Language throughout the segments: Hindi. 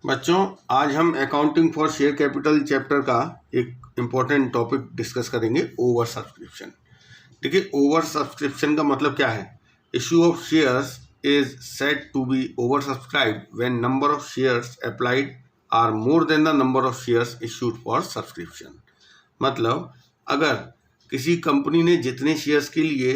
बच्चों, आज हम accounting for share capital chapter का एक इम्पॉर्टेंट टॉपिक डिस्कस करेंगे, ओवर सब्सक्रिप्शन। देखिए, ओवर सब्सक्रिप्शन का मतलब क्या है? Issue of shares is said to be over subscribed when number of shares applied are more than the number of shares issued for subscription. मतलब अगर किसी कंपनी ने जितने शेयर्स के लिए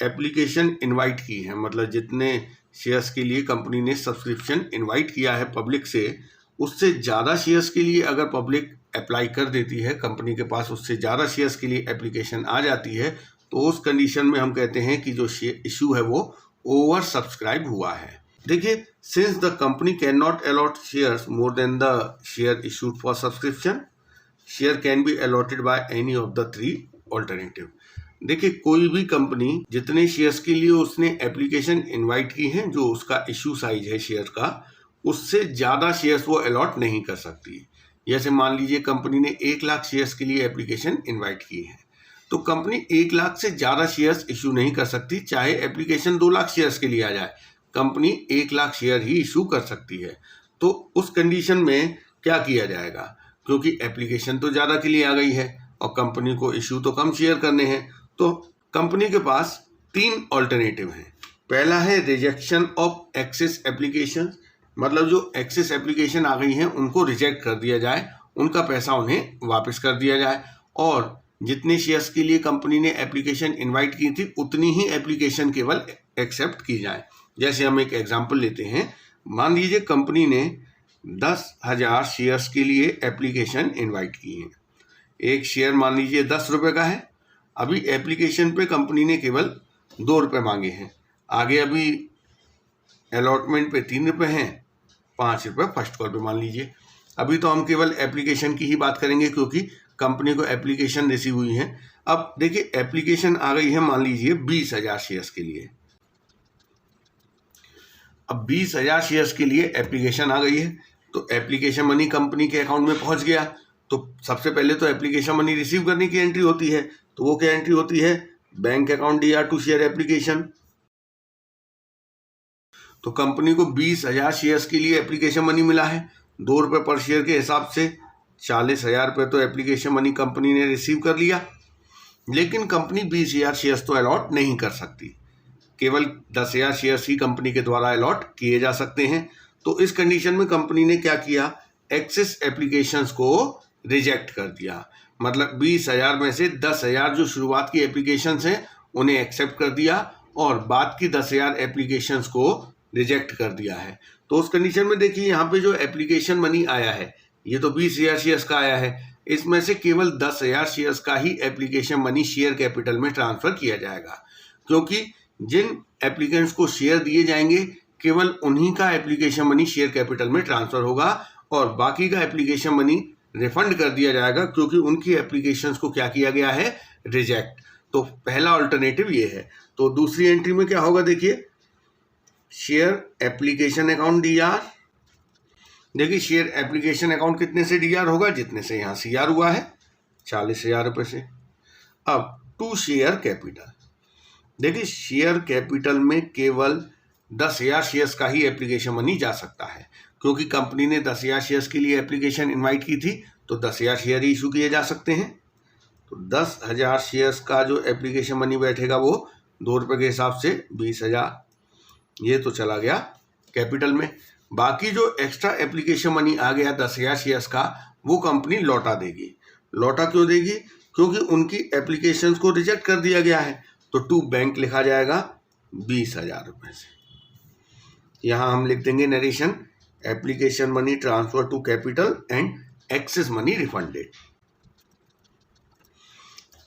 एप्लीकेशन इनवाइट की है, मतलब जितने शेयर्स के लिए कंपनी ने सब्सक्रिप्शन इनवाइट किया है पब्लिक से, उससे ज़्यादा शेयर्स के लिए अगर पब्लिक अप्लाई कर देती है, कंपनी के पास उससे ज़्यादा शेयर्स के लिए एप्लीकेशन आ जाती है, तो उस कंडीशन में हम कहते हैं कि जो इशू है वो ओवर सब्सक्राइब हुआ है। देखिए, since the company can not allot shares more than the share issued for subscription, share can be allotted by any of the three alternative. देखिए, कोई भी कंपनी जितने शेयर्स के लिए उसने एप्लीकेशन इनवाइट की है, जो उसका इशू साइज है शेयर का, उससे ज़्यादा शेयर्स वो अलॉट नहीं कर सकती। जैसे मान लीजिए कंपनी ने 1 लाख शेयर्स के लिए एप्लीकेशन इनवाइट की है, तो कंपनी 1 लाख से ज़्यादा शेयर्स इशू नहीं कर सकती। चाहे एप्लीकेशन 2 लाख शेयर्स के लिए आ जाए, कंपनी 1 लाख शेयर ही इशू कर सकती है। तो उस कंडीशन में क्या किया जाएगा? क्योंकि एप्लीकेशन तो ज़्यादा के लिए आ गई है और कंपनी को इशू तो कम शेयर करने हैं, तो कंपनी के पास 3 ऑल्टरनेटिव हैं। पहला है रिजेक्शन ऑफ एक्सेस एप्लीकेशन, मतलब जो एक्सेस एप्लीकेशन आ गई हैं उनको रिजेक्ट कर दिया जाए, उनका पैसा उन्हें वापस कर दिया जाए, और जितने शेयर्स के लिए कंपनी ने एप्लीकेशन इनवाइट की थी उतनी ही एप्लीकेशन केवल एक्सेप्ट की जाए। जैसे हम एक एग्जांपल लेते हैं, मान लीजिए कंपनी ने 10,000 शेयर्स के लिए एप्लीकेशन इनवाइट की है। एक शेयर मान लीजिए 10 रुपये का है। अभी एप्लीकेशन पे कंपनी ने केवल 2 रुपये मांगे हैं, आगे अभी अलॉटमेंट पे 3 रुपये हैं, 5 रुपये फर्स्ट कॉल पे मान लीजिए। अभी तो हम केवल एप्लीकेशन की ही बात करेंगे क्योंकि कंपनी को एप्लीकेशन रिसीव हुई है। अब देखिए, एप्लीकेशन आ गई है मान लीजिए 20,000 शेयर्स के लिए। अब 20,000 शेयर्स के लिए एप्लीकेशन आ गई है, तो एप्लीकेशन मनी कंपनी के अकाउंट में पहुंच गया। तो सबसे पहले तो एप्लीकेशन मनी रिसीव करने की एंट्री होती है, तो वो क्या एंट्री होती है? Bank account DR to share application. तो कंपनी को 20,000 शेयर्स के लिए एप्लीकेशन मनी मिला है, 2 रुपये पर शेयर के हिसाब से 40,000 रुपये तो एप्लीकेशन मनी कंपनी ने रिसीव कर लिया। लेकिन कंपनी 20,000 शेयर्स तो अलॉट नहीं कर सकती, केवल 10,000 शेयर्स ही कंपनी के द्वारा अलॉट किए जा सकते हैं। तो इस कंडीशन में कंपनी ने क्या किया? एक्सेस एप्लीकेशंस को रिजेक्ट कर दिया। मतलब 20,000 में से 10,000 जो शुरुआत की एप्लीकेशंस हैं उन्हें एक्सेप्ट कर दिया और बाद की 10,000 एप्लीकेशंस को रिजेक्ट कर दिया है। तो उस कंडीशन में देखिए, यहाँ पे जो एप्लीकेशन मनी आया है ये तो 20,000 शेयर्स का आया है, इसमें से केवल 10,000 शेयर्स का ही एप्लीकेशन मनी शेयर कैपिटल में ट्रांसफर किया जाएगा, क्योंकि जिन एप्लीकेंट्स को शेयर दिए जाएंगे केवल उन्हीं का एप्लीकेशन मनी शेयर कैपिटल में ट्रांसफर होगा और बाकी का एप्लीकेशन मनी रिफंड कर दिया जाएगा, क्योंकि उनकी एप्लीकेशंस को क्या किया गया है? रिजेक्ट। तो पहला अल्टरनेटिव ये है। तो दूसरी एंट्री में क्या होगा? देखिए, शेयर एप्लीकेशन अकाउंट DR। देखिए, शेयर एप्लीकेशन अकाउंट कितने से DR होगा? जितने से यहाँ CR हुआ है, 40,000 रुपये से। अब टू शेयर कैपिटल, देखिए शेयर कैपिटल में केवल 10,000 शेयर्स का ही एप्लीकेशन मनी जा सकता है, क्योंकि कंपनी ने 10,000 शेयर्स के लिए एप्लीकेशन इनवाइट की थी, तो 10,000 शेयर ही इशू किए जा सकते हैं। तो 10,000 शेयर्स का जो एप्लीकेशन मनी बैठेगा वो 2 रुपये के हिसाब से 20,000, ये तो चला गया कैपिटल में। बाकी जो एक्स्ट्रा एप्लीकेशन मनी आ गया 10,000 शेयर्स का, वो कंपनी लौटा देगी। लौटा क्यों देगी? क्योंकि उनकी एप्लीकेशंस को रिजेक्ट कर दिया गया है। तो टू बैंक लिखा जाएगा 20,000 रुपये से। यहाँ हम लिख देंगे narration, application money transfer to capital and excess money refunded.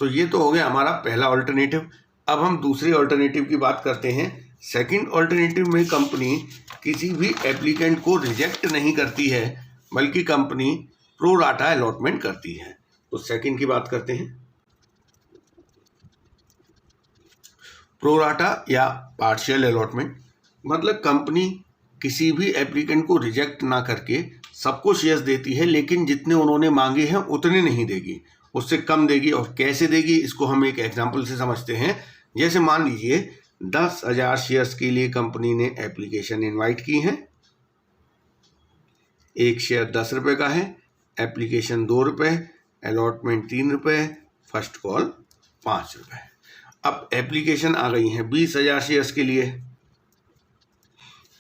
तो ये तो हो गया हमारा पहला ऑल्टरनेटिव। अब हम दूसरे ऑल्टरनेटिव की बात करते हैं। सेकंड ऑल्टरनेटिव में कंपनी किसी भी एप्लीकेंट को रिजेक्ट नहीं करती है, बल्कि कंपनी प्रो राटा अलॉटमेंट करती है। तो सेकंड की बात करते हैं। प्रो राटा या पार्शियल अलॉटमेंट, मतलब कंपनी किसी भी एप्लीकेंट को रिजेक्ट ना करके सबको शेयर्स देती है, लेकिन जितने उन्होंने मांगे हैं उतने नहीं देगी, उससे कम देगी। और कैसे देगी, इसको हम एक एग्जांपल से समझते हैं। जैसे मान लीजिए 10,000 शेयर्स के लिए कंपनी ने एप्लीकेशन इनवाइट की है, एक शेयर 10 रुपये का है, एप्लीकेशन 2 रुपये, अलॉटमेंट 3 रुपये, फर्स्ट कॉल 5 रुपये। अब एप्लीकेशन आ गई है 20,000 शेयर्स के लिए।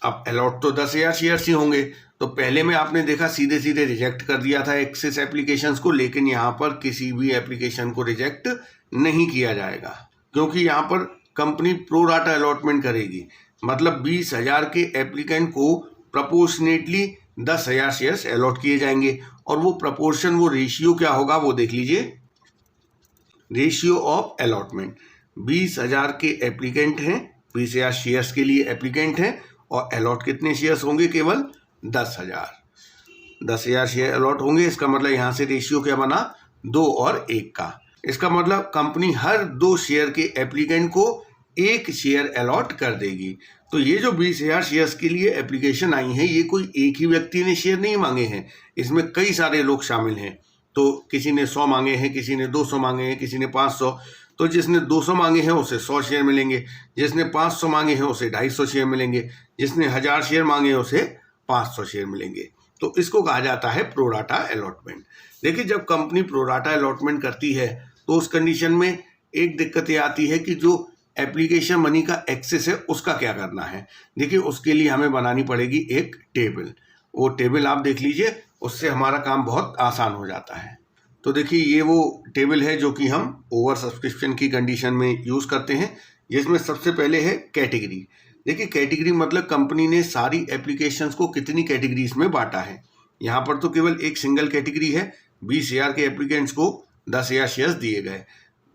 अब अलॉट तो 10,000 शेयर्स ही होंगे, तो पहले में आपने देखा सीधे सीधे रिजेक्ट कर दिया था एक्सेस एप्लीकेशंस को, लेकिन यहाँ पर किसी भी एप्लीकेशन को रिजेक्ट नहीं किया जाएगा, क्योंकि यहाँ पर कंपनी प्रो राटा अलॉटमेंट करेगी। मतलब 20,000 के एप्लीकेंट को प्रपोर्शनेटली 10,000 शेयर्स अलॉट किए जाएंगे, और वो प्रपोर्शन, वो रेशियो क्या होगा वो देख लीजिए। रेशियो ऑफ अलॉटमेंट, 20,000 के एप्लीकेंट हैं, 20,000 शेयर्स के लिए एप्लीकेंट हैं, और अलॉट कितने शेयर्स होंगे? केवल 10,000। 10,000 शेयर अलॉट होंगे। इसका मतलब यहाँ से रेशियो क्या बना? 2 और 1 का। इसका मतलब कंपनी हर 2 शेयर के एप्लीकेंट को 1 शेयर अलॉट कर देगी। तो ये जो 20,000 शेयर्स के लिए एप्लीकेशन आई है, ये कोई एक ही व्यक्ति ने शेयर नहीं मांगे हैं, इसमें कई सारे लोग शामिल हैं। तो किसी ने 100 मांगे हैं, किसी ने 200 मांगे हैं, किसी ने 500। तो जिसने 200 मांगे हैं उसे 100 शेयर मिलेंगे, जिसने 500 मांगे हैं उसे 250 शेयर मिलेंगे, जिसने 1000 शेयर मांगे हैं उसे 500 शेयर मिलेंगे। तो इसको कहा जाता है प्रो राटा अलॉटमेंट। देखिए, जब कंपनी प्रो राटा अलॉटमेंट करती है तो उस कंडीशन में एक दिक्कत ये आती है कि जो एप्लीकेशन मनी का एक्सेस है उसका क्या करना है। देखिए, उसके लिए हमें बनानी पड़ेगी एक टेबल। वो टेबल आप देख लीजिए, उससे हमारा काम बहुत आसान हो जाता है। तो देखिए, ये वो टेबल है जो कि हम ओवर सब्सक्रिप्शन की कंडीशन में यूज़ करते हैं, जिसमें सबसे पहले है कैटेगरी। देखिए, कैटेगरी मतलब कंपनी ने सारी एप्लीकेशंस को कितनी कैटेगरीज में बांटा है। यहाँ पर तो केवल एक सिंगल कैटेगरी है, 20,000 के एप्लीकेंट्स को 10,000 शेयर्स दिए गए।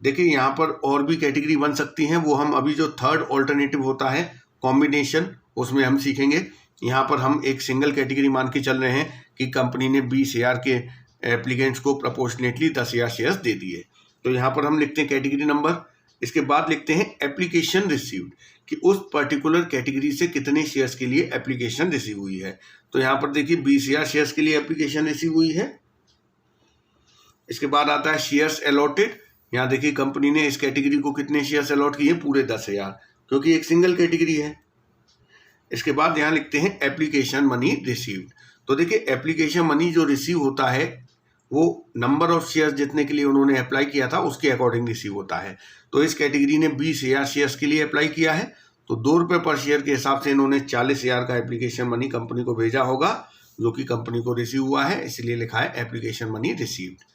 देखिए, यहाँ पर और भी कैटेगरी बन सकती हैं, वो हम अभी जो थर्ड ऑल्टरनेटिव होता है कॉम्बिनेशन, उसमें हम सीखेंगे। यहाँ पर हम एक सिंगल कैटेगरी मान के चल रहे हैं कि कंपनी ने 20,000 के एप्लीकेंट्स को प्रपोर्शनेटली 10,000 शेयर्स दे दिए। तो यहाँ पर हम लिखते हैं कैटेगरी नंबर, इसके बाद लिखते हैं एप्लीकेशन रिसीव्ड, कि उस पर्टिकुलर कैटेगरी से कितने शेयर्स के लिए एप्लीकेशन रिसीव हुई है। तो यहाँ पर देखिए 20,000 शेयर्स के लिए एप्लीकेशन रिसीव हुई है। इसके बाद आता है शेयर्स अलॉटेड। यहाँ देखिए कंपनी ने इस कैटेगरी को कितने शेयर्स अलॉट किए? पूरे 10,000, क्योंकि एक सिंगल कैटेगरी है। इसके बाद यहाँ लिखते हैं एप्लीकेशन मनी रिसीव्ड। तो देखिए, एप्लीकेशन मनी जो रिसीव होता है वो नंबर ऑफ शेयर्स जितने के लिए उन्होंने अप्लाई किया था उसके अकॉर्डिंग रिसीव होता है। तो इस कैटेगरी ने 20,000 शेयर्स के लिए अप्लाई किया है, तो 2 रुपये पर शेयर के हिसाब से इन्होंने 40,000 का एप्लीकेशन मनी कंपनी को भेजा होगा, जो कि कंपनी को रिसीव हुआ है, इसलिए लिखा है एप्लीकेशन मनी रिसीव्ड।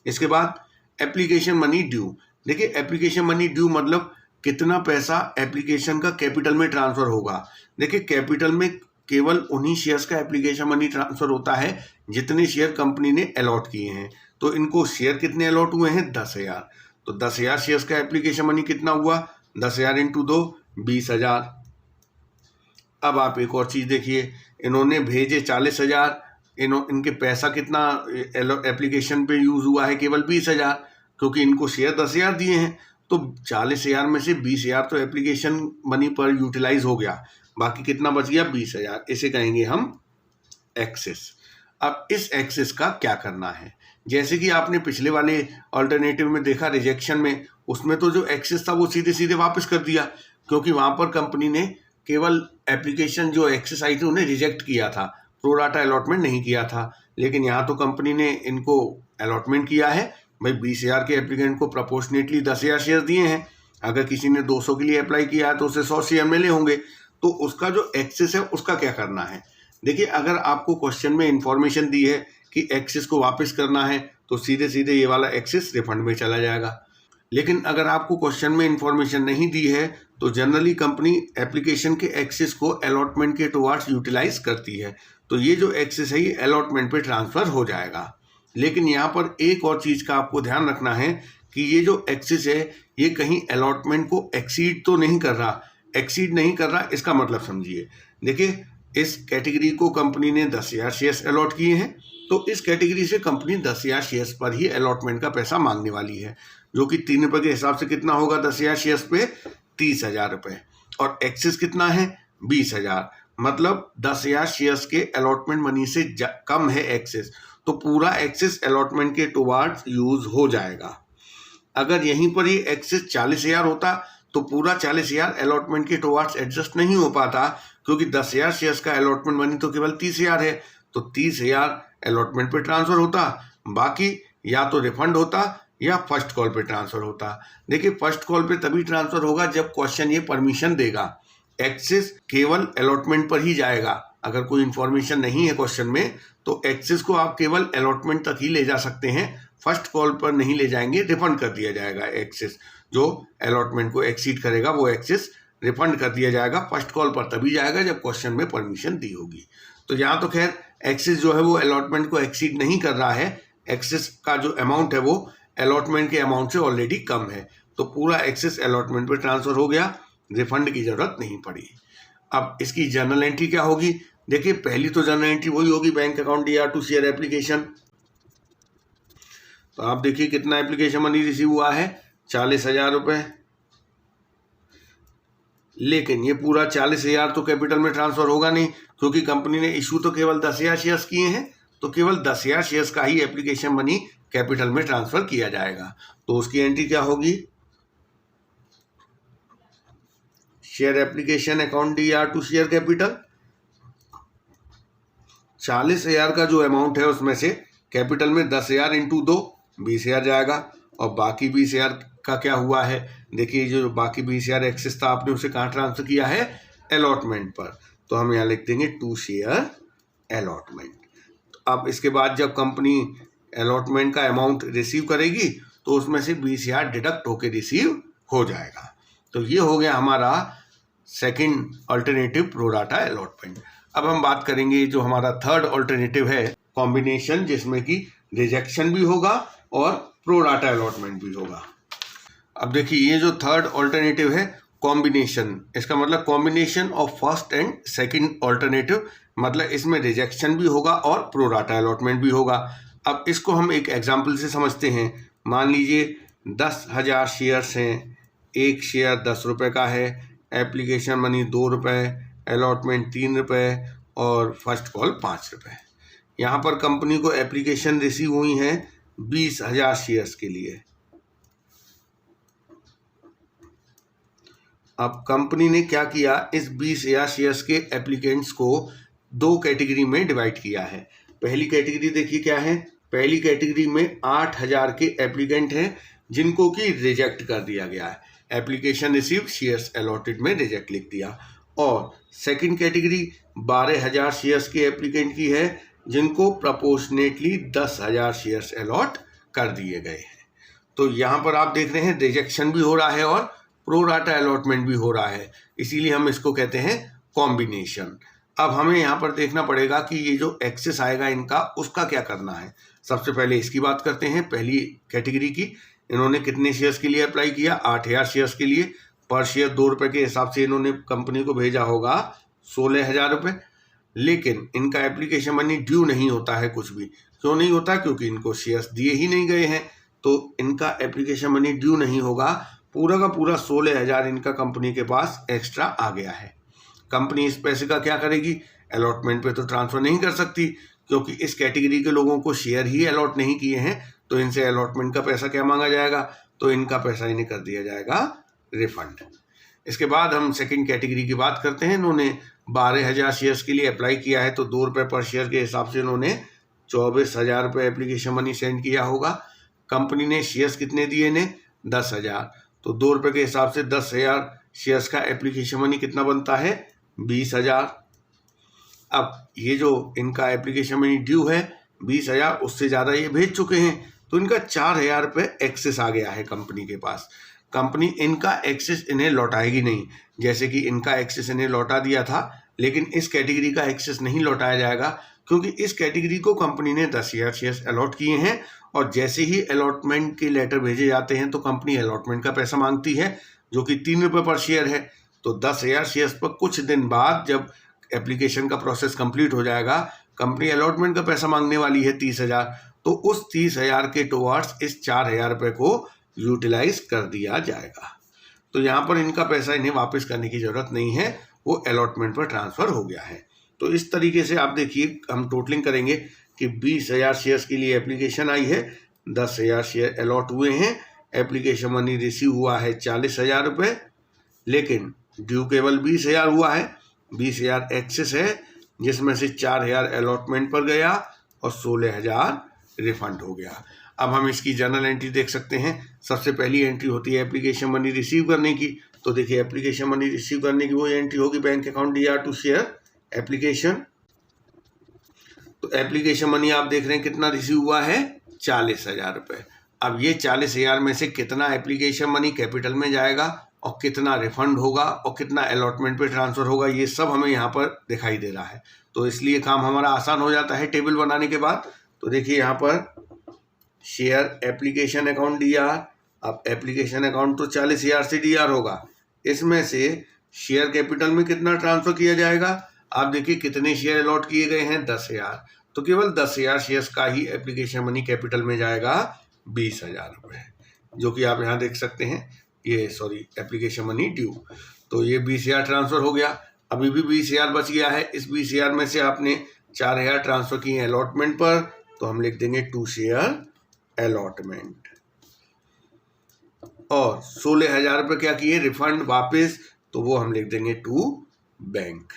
इसके बाद एप्लीकेशन मनी ड्यू। देखिए, एप्लीकेशन मनी ड्यू मतलब कितना पैसा एप्लीकेशन का कैपिटल में ट्रांसफर होगा। देखिए, कैपिटल में केवल उन्हीं शेयर्स का एप्लीकेशन मनी ट्रांसफर होता है जितने शेयर कंपनी ने अलॉट किए हैं। तो इनको शेयर कितने अलॉट हुए हैं? 10,000। तो 10,000 शेयर्स का एप्लीकेशन मनी कितना हुआ? 10,000 इंटू 2, 20,000। अब आप एक और चीज़ देखिए, इन्होंने भेजे 40,000, इनके पैसा कितना एप्लीकेशन पे यूज़ हुआ है? केवल 20,000, क्योंकि इनको शेयर 10,000 दिए हैं। तो 40,000 में से 20,000 तो एप्लीकेशन मनी पर यूटिलाइज हो गया, बाकी कितना बच गया? 20,000। इसे कहेंगे हम एक्सेस। अब इस एक्सेस का क्या करना है? जैसे कि आपने पिछले वाले अल्टरनेटिव में देखा, रिजेक्शन में, उसमें तो जो एक्सेस था वो सीधे सीधे वापस कर दिया, क्योंकि वहाँ पर कंपनी ने केवल एप्लीकेशन जो एक्सेस आई थी उन्हें रिजेक्ट किया था, प्रो राटा अलॉटमेंट नहीं किया था। लेकिन यहाँ तो कंपनी ने इनको अलॉटमेंट किया है। भाई, 20,000 के एप्लीकेंट को प्रपोर्शनेटली 10,000 शेयर दिए हैं। अगर किसी ने 200 के लिए अप्लाई किया है तो उसे 100 शेयर मिले होंगे। तो उसका जो एक्सेस है उसका क्या करना है? देखिए, अगर आपको क्वेश्चन में इंफॉर्मेशन दी है कि एक्सेस को वापस करना है, तो सीधे सीधे ये वाला एक्सेस रिफंड में चला जाएगा। लेकिन अगर आपको क्वेश्चन में इंफॉर्मेशन नहीं दी है तो जनरली कंपनी एप्लीकेशन के एक्सेस को अलॉटमेंट के टुवार्ड्स यूटिलाइज करती है। तो ये जो एक्सेस है ये अलॉटमेंट पे ट्रांसफर हो जाएगा। लेकिन यहाँ पर एक और चीज़ का आपको ध्यान रखना है कि ये जो एक्सेस है ये कहीं अलॉटमेंट को एक्सीड तो नहीं कर रहा। एक्सीड नहीं कर रहा, इसका मतलब समझिए। देखिए, इस कैटेगरी को कंपनी ने 10,000 शेयर्स अलॉट किए हैं, तो इस कैटेगरी से कंपनी 10,000 शेयर्स पर ही अलॉटमेंट का पैसा मांगने वाली है, जो कि 3 रुपये के हिसाब से कितना होगा? 10,000 शेयर्स पे 30,000 रुपये। और एक्सेस कितना है? 20,000। मतलब 10,000 शेयर्स के अलॉटमेंट मनी से कम है एक्सेस, तो पूरा एक्सेस अलॉटमेंट के टुवार्ड्स यूज हो जाएगा। अगर यहीं पर ये एक्सेस 40,000 होता तो पूरा 40,000 अलॉटमेंट के टुवार्ड्स एडजस्ट नहीं हो पाता, क्योंकि 10,000 शेयर्स का अलॉटमेंट मनी तो केवल 30,000 है। तो 30,000 अलॉटमेंट पे ट्रांसफर होता, बाकी या तो रिफंड होता या फर्स्ट कॉल पे ट्रांसफर होता। देखिए फर्स्ट कॉल पे तभी ट्रांसफर होगा जब क्वेश्चन ये परमिशन देगा। एक्सेस केवल अलॉटमेंट पर ही जाएगा। अगर कोई इंफॉर्मेशन नहीं है क्वेश्चन में तो एक्सेस को आप केवल अलॉटमेंट तक ही ले जा सकते हैं, फर्स्ट कॉल पर नहीं ले जाएंगे, रिफंड कर दिया जाएगा। एक्सेस जो अलॉटमेंट को एक्सीड करेगा वो एक्सेस रिफंड कर दिया जाएगा। फर्स्ट कॉल पर तभी जाएगा जब क्वेश्चन में परमिशन दी होगी। तो यहाँ तो खैर एक्सेस जो है वो अलॉटमेंट को एक्सीड नहीं कर रहा है, एक्सेस का जो अमाउंट है वो अलॉटमेंट के अमाउंट से ऑलरेडी कम है, तो पूरा एक्सेस अलॉटमेंट पे ट्रांसफर हो गया, रिफंड की जरूरत नहीं पड़ी। अब इसकी जर्नल एंट्री क्या होगी? देखिए पहली तो जर्नल एंट्री वही होगी, bank account DR to share application. तो आप देखिए कितना एप्लीकेशन मनी रिसीव हुआ है, 40,000 रुपये। लेकिन ये पूरा 40,000 तो कैपिटल में ट्रांसफर होगा नहीं, क्योंकि कंपनी ने इशू तो केवल 10,000 शेयर्स किए हैं, तो केवल 10,000 शेयर्स का ही एप्लीकेशन मनी कैपिटल में ट्रांसफर किया जाएगा। तो उसकी एंट्री क्या होगी? Share application account DR to share capital. 40,000 का जो अमाउंट है उसमें से कैपिटल में 10,000 इंटू 2 20,000 जाएगा, और बाकी 20,000 का क्या हुआ है? देखिए जो बाकी 20,000 एक्सेस था आपने उसे कहाँ ट्रांसफर किया है? अलॉटमेंट पर। तो हम यहाँ लिख देंगे टू शेयर अलॉटमेंट। अब इसके बाद जब कंपनी अलॉटमेंट का अमाउंट रिसीव करेगी तो उसमें से 20,000 डिडक्ट होकर रिसीव हो जाएगा। तो ये हो गया हमारा second alternative pro rata allotment. अब हम बात करेंगे जो हमारा थर्ड अल्टरनेटिव है, कॉम्बिनेशन, जिसमें कि रिजेक्शन भी होगा और प्रो राटा अलॉटमेंट भी होगा। अब देखिए ये जो थर्ड अल्टरनेटिव है कॉम्बिनेशन, इसका मतलब combination of first and second alternative, मतलब इसमें रिजेक्शन भी होगा और प्रो राटा अलॉटमेंट भी होगा। अब इसको हम एक एग्जांपल से समझते हैं। मान लीजिए 10,000 शेयर्स हैं, एक शेयर 10 रुपये का है, एप्लीकेशन मनी 2 रुपये, अलॉटमेंट 3 रुपये और फर्स्ट कॉल 5 रुपये। यहाँ पर कंपनी को एप्लीकेशन रिसीव हुई हैं 20,000 शेयर्स के लिए। अब कंपनी ने क्या किया, इस 20,000 शेयर्स के एप्लीकेंट्स को 2 कैटेगरी में डिवाइड किया है। पहली कैटेगरी देखिए क्या है, पहली कैटेगरी में 8,000 के एप्लीकेंट हैं जिनको कि रिजेक्ट कर दिया गया है, एप्लीकेशन रिसीव शेयर्स अलॉटेड में रिजेक्ट लिख दिया। और सेकंड कैटेगरी 12,000 शेयर्स के एप्लीकेंट की है जिनको प्रपोर्शनेटली 10,000 शेयर्स अलॉट कर दिए गए हैं। तो यहाँ पर आप देख रहे हैं रिजेक्शन भी हो रहा है और प्रो राटा अलॉटमेंट भी हो रहा है, इसीलिए हम इसको कहते हैं कॉम्बिनेशन। अब हमें यहाँ पर देखना पड़ेगा कि ये जो एक्सेस आएगा इनका, उसका क्या करना है। सबसे पहले इसकी बात करते हैं, पहली कैटेगरी की। इन्होंने कितने शेयर्स के लिए अप्लाई किया? 8,000 शेयर्स के लिए। पर शेयर 2 रुपये के हिसाब से इन्होंने कंपनी को भेजा होगा 16,000 रुपये। लेकिन इनका एप्लीकेशन मनी ड्यू नहीं होता है कुछ भी। क्यों नहीं होता? क्योंकि इनको शेयर्स दिए ही नहीं गए हैं, तो इनका एप्लीकेशन मनी ड्यू नहीं होगा। पूरा का पूरा 16,000 इनका कंपनी के पास एक्स्ट्रा आ गया है। कंपनी इस पैसे का क्या करेगी? अलॉटमेंट पे तो ट्रांसफर नहीं कर सकती, क्योंकि इस कैटेगरी के लोगों को शेयर ही अलॉट नहीं किए हैं, तो इनसे अलॉटमेंट का पैसा क्या मांगा जाएगा? तो इनका पैसा इन्हें कर दिया जाएगा रिफंड। इसके बाद हम सेकंड कैटेगरी की बात करते हैं। इन्होंने 12,000 शेयर्स के लिए अप्लाई किया है, तो 2 रुपये पर शेयर के हिसाब से इन्होंने 24,000 रुपये एप्लीकेशन मनी सेंड किया होगा। कंपनी ने शेयर्स कितने दिए इन्हें? 10,000। तो 2 रुपये के हिसाब से 10,000 शेयर्स का एप्लीकेशन मनी कितना बनता है? 20,000। अब ये जो इनका एप्लीकेशन मनी ड्यू है 20,000, उससे ज़्यादा ये भेज चुके हैं, तो इनका 4,000 रुपये एक्सेस आ गया है कंपनी के पास। कंपनी इनका एक्सेस इन्हें लौटाएगी नहीं, जैसे कि इनका एक्सेस इन्हें लौटा दिया था, लेकिन इस कैटेगरी का एक्सेस नहीं लौटाया जाएगा, क्योंकि इस कैटेगरी को कंपनी ने 10,000 शेयर्स अलॉट किए हैं, और जैसे ही अलॉटमेंट के लेटर भेजे जाते हैं तो कंपनी अलॉटमेंट का पैसा मांगती है, जो कि 3 रुपये पर शेयर है। तो 10,000 शेयर्स पर कुछ दिन बाद जब एप्लीकेशन का प्रोसेस कंप्लीट हो जाएगा, कंपनी अलॉटमेंट का पैसा मांगने वाली है 30,000, तो उस 30,000 के टुवर्ड्स इस 4,000 रुपये को यूटिलाइज कर दिया जाएगा। तो यहाँ पर इनका पैसा इन्हें वापस करने की ज़रूरत नहीं है, वो अलॉटमेंट पर ट्रांसफ़र हो गया है। तो इस तरीके से आप देखिए, हम टोटलिंग करेंगे कि 20,000 शेयर्स के लिए एप्लीकेशन आई है, 10,000 शेयर अलॉट हुए हैं, एप्लीकेशन मनी रिसीव हुआ है 40,000 रुपये, लेकिन ड्यू केवल 20,000 हुआ है, 20,000 एक्सेस है, जिसमें से 4,000 अलॉटमेंट पर गया और 16,000 रिफंड हो गया। अब हम इसकी जर्नल एंट्री देख सकते हैं। सबसे पहली एंट्री होती है एप्लीकेशन मनी रिसीव करने की। तो देखिए एप्लीकेशन मनी रिसीव करने की वो एंट्री होगी bank account DR to share application. तो एप्लीकेशन मनी आप देख रहे हैं कितना रिसीव हुआ है, 40,000 रुपये। अब ये 40,000 में से कितना एप्लीकेशन मनी कैपिटल में जाएगा और कितना रिफंड होगा और कितना अलॉटमेंट पे ट्रांसफ़र होगा, ये सब हमें यहाँ पर दिखाई दे रहा है। तो इसलिए काम हमारा आसान हो जाता है टेबल बनाने के बाद। तो देखिए यहाँ पर शेयर एप्लीकेशन अकाउंट DR। अब एप्लीकेशन अकाउंट तो 40,000 से DR होगा, इसमें से शेयर कैपिटल में कितना ट्रांसफ़र किया जाएगा। आप देखिए कितने शेयर अलॉट किए गए हैं, 10,000। तो केवल 10,000 शेयर्स का ही एप्लीकेशन मनी कैपिटल में जाएगा 20,000 रुपये, जो कि आप यहाँ देख सकते हैं। ये एप्लीकेशन मनी ड्यू। तो ये 20,000 ट्रांसफ़र हो गया। अभी भी 20,000 बच गया है। इस 20,000 में से आपने 4,000 ट्रांसफ़र किए हैं अलॉटमेंट पर, तो हम लिख देंगे टू शेयर अलॉटमेंट। और 16,000 रुपये क्या किए, रिफंड वापस, तो वो हम लिख देंगे टू बैंक।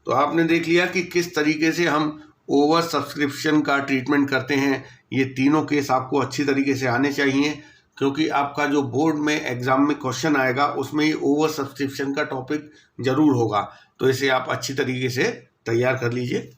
तो आपने देख लिया कि किस तरीके से हम ओवर सब्सक्रिप्शन का ट्रीटमेंट करते हैं। ये तीनों केस आपको अच्छी तरीके से आने चाहिए, क्योंकि आपका जो बोर्ड में एग्जाम में क्वेश्चन आएगा उसमें ये ओवर सब्सक्रिप्शन का टॉपिक जरूर होगा। तो इसे आप अच्छी तरीके से तैयार कर लीजिए।